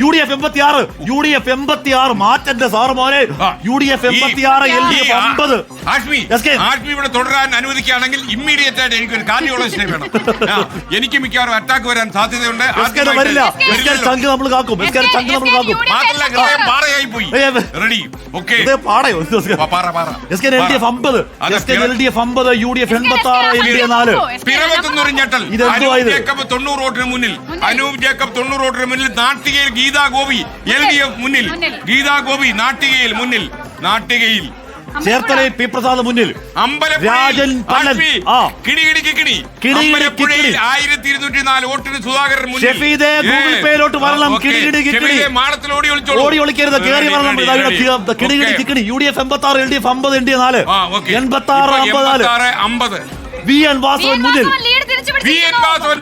UDF 86, UDF 86 മാറ്റന്റെ sir മോനെ. UDF 86, LDF 50. Ashmi ഇവിടെ തുടരാൻ അനുവദിക്കുകയാണെങ്കിൽ ഇമ്മീഡിയറ്റ് ആയിട്ട് എനിക്കൊരു കാർഡിയോളജിസ്റ്റിനെ വേണം. എനിക്ക് മിക്കവാറും അറ്റാക്ക് വരാൻ സാധ്യതയുണ്ട്. വരില്ല, ചങ്ക് നമ്മൾ കാക്കും. മാത്രമല്ല ഹൃദയം പാറയായി പോയി. Ready, okay. LDF 50, LDF 50, UDF 86, LDF 4. ഞെട്ടൽ. ജേക്കബ് 90 വോട്ടിന് മുന്നിൽ. അനൂപ് ജേക്കബ് 90 വോട്ടിന് മുന്നിൽ. നാട്ടികയിൽ ഗീതാ ഗോപി LDF മുന്നിൽ. ഗീതാ ഗോപി നാട്ടികയിൽ മുന്നിൽ. നാട്ടികയിൽ ചേർത്തലയിൽ പി പ്രസാദ് മുന്നിൽ. രാജൻ പല്ലൻ അമ്പലപ്പുഴയിൽ 1204 വോട്ടിന് സുധാകരൻ മുന്നിൽ. ഗൂഗിൾ പേയിലോട്ട് വരണം. മാളത്തിൽ ഓടി ഒളിക്കരുത്, കയറി വരണം. UDF 86, LDF 50, NDA 4. 86, 54. VN Vasavan മുന്നിൽ.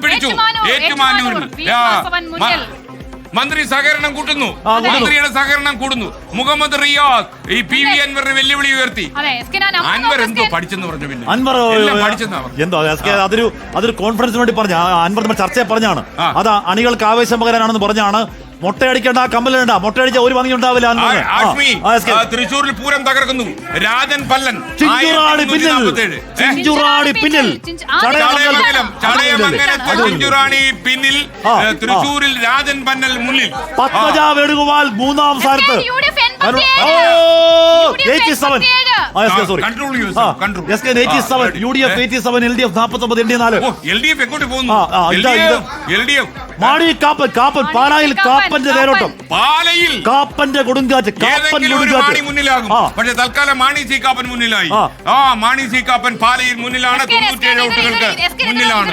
പിടിച്ചു. ഏറ്റുമാനൂരിൽ മന്ത്രി സഹകരണം കൂട്ടുന്നു. മന്ത്രിയുടെ സഹകരണം കൂടുന്നു. മുഹമ്മദ് റിയാസ് ഈ PV അൻവറിനെ വെല്ലുവിളി ഉയർത്തി. അൻവർ എന്തോ പഠിച്ചെന്ന് പറഞ്ഞു. പിന്നെ അൻവർ എന്തോ അതൊരു കോൺഫറൻസിന് വേണ്ടി പറഞ്ഞ അൻവർ ചർച്ചയെ പറഞ്ഞാണ്. അത് അണികൾക്ക് ആവേശം പകരാനാണെന്ന് പറഞ്ഞാണ്. മൊട്ടയടിക്കേണ്ട, കമ്മലുണ്ട. മൊട്ടയടിച്ച ഒരു ഭംഗി ഉണ്ടാവില്ല. തൃശ്ശൂരിൽ പൂരം തകർക്കുന്നു. രാജൻ പല്ലൻ ചിഞ്ചുറാണി പിന്നിൽ. ചിഞ്ചുറാണി പിന്നിൽ. തൃശ്ശൂരിൽ രാജൻ പന്നൽ മുന്നിൽ. പത്മജ വേണുഗോപാൽ 3ാം സ്ഥാനത്ത്. UDF 87, LDF 49, NDA 4. LDF എങ്ങോട്ട് പോകുന്നു? മാണി കാപ്പൻ പാലായിൽ കാപ്പന്റെ നേരോട്ടം. പാലയിൽ കാപ്പന്റെ കൊടുങ്കാറ്റ്. മുന്നിലാകും. പക്ഷെ തൽക്കാലം മാണി സി കാപ്പൻ മുന്നിലായി. മാണി സി കാപ്പൻ പാലയിൽ മുന്നിലാണ്. 97 വോട്ടുകൾക്ക് മുന്നിലാണ്.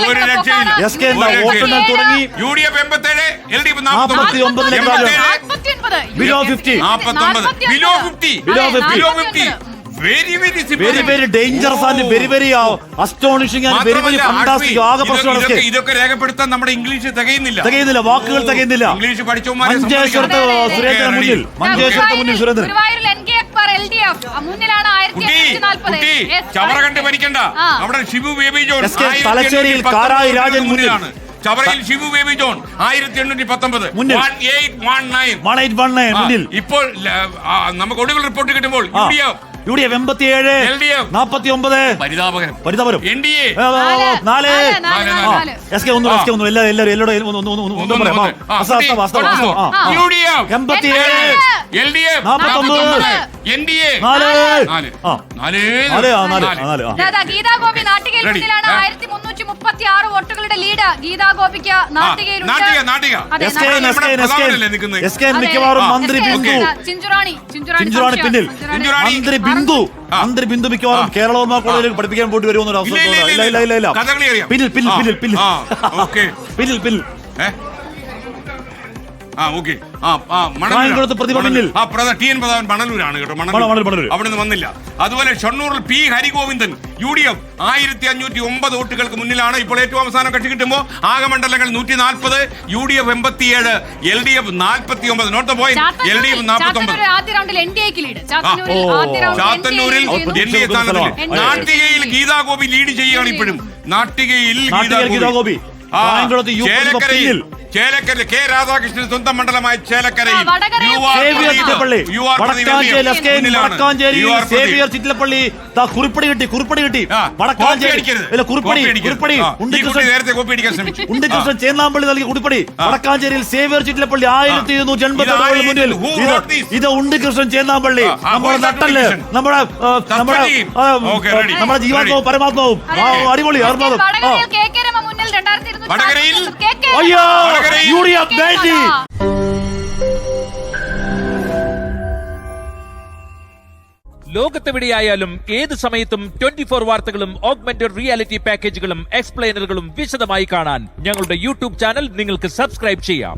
ഒരു രക്ഷയില്ല. തുടങ്ങി. UDF 87, LDF 49. Below 50. Very dangerous and very astonishing and very fantastic. ഇതൊക്കെ രേഖപ്പെടുത്താൻ നമ്മുടെ ഇംഗ്ലീഷ് തികയുന്നില്ല. വാക്കുകൾ തികയുന്നില്ല. ഇംഗ്ലീഷ് പഠിച്ചവന്മാരെ മഞ്ചേശ്വരത്ത് സുരേന്ദ്രൻ മുന്നിൽ. സുരേന്ദ്രൻ ചവറ കണ്ട് ഭരിക്കണ്ട. അവിടെ ഷിബു ബേബി ജോൺ. തലശ്ശേരിയിൽ കാരായി രാജൻ മുന്നിലാണ്. ചവറയിൽ ഷിബു ബേബി ജോൺ 1819 മുന്നിൽ. ഇപ്പോൾ നമുക്ക് ഒടുവിൽ റിപ്പോർട്ട് കിട്ടുമ്പോൾ UDF 87, LDF 49. പരിതാപകരം. NDA 4. SK ഒന്നും എല്ലാവരും UDF 87, LDF 49, NDA 4. Gita Gopi നാട്ടികയിൽ മുന്നിലാണ്. 1336 വോട്ടുകളുടെ ലീഡ് ഗീതാ ഗോപിക്ക് മിക്കവാറും മന്ത്രി ബിന്ദു. ചിഞ്ചുറാണി പിന്നിൽ. മന്ത്രി ബിന്ദു മിക്കവാറും കേരള കോളേജിലേക്ക് പഠിപ്പിക്കാൻ പോയിട്ട് വരുമെന്നൊരു അവസരം. പിന്നിൽ പ്രതിഭ പിന്നിൽ. TN പ്രതാപൻ മണലൂരാണ് കേട്ടോ. അവിടെ നിന്ന് വന്നില്ല. അതുപോലെ ഷൊർണൂറിൽ P ഹരിഗോവിന്ദൻ UDF 1509 വോട്ടുകൾക്ക് മുന്നിലാണ്. ഇപ്പോൾ ഏറ്റവും അവസാനം കക്ഷി കിട്ടുമ്പോൾ ആകെ മണ്ഡലങ്ങൾ 140. UDF 87, LDF 49. Note the point. LDF 49. ചാത്തന്നൂരിൽ NDA സ്ഥാനത്തിൽ. നാട്ടികയിൽ ഗീതാ ഗോപി ലീഡ് ചെയ്യുകയാണ് ഇപ്പോഴും. നാട്ടികയിൽ ഗീതാ ഗോപി. ചേലക്കരയിൽ K രാധാകൃഷ്ണൻ സ്വന്തം മണ്ഡലമായ ചേലക്കരയിൽ ചിറ്റലപ്പള്ളി കുറിപ്പടി കിട്ടി. നേരത്തെ കോപ്പി അടിക്കാൻ ശ്രമിച്ചു. ഉണ്ണികൃഷ്ണൻ ചേന്നാമ്പള്ളി നൽകിയ കുറിപ്പടി. വടക്കാഞ്ചേരിയിൽ സേവ്യർ ചിറ്റലപ്പള്ളി 1287 മുന്നിൽ. ഇത് ഉണ്ണികൃഷ്ണൻ ചേന്നാമ്പള്ളി. നമ്മുടെ നട്ടല്, നമ്മുടെ ജീവാത്മാവും പരമാത്മാവും. അടിപൊളി. വടകരയിൽ UDF 90. ലോകത്തെവിടെയായാലും ഏത് സമയത്തും 24 വാർത്തകളും ഓഗ്മെന്റഡ് റിയാലിറ്റി പാക്കേജുകളും എക്സ്പ്ലെയിനറുകളും വിശദമായി കാണാൻ ഞങ്ങളുടെ യൂട്യൂബ് ചാനൽ നിങ്ങൾക്ക് സബ്സ്ക്രൈബ് ചെയ്യാം.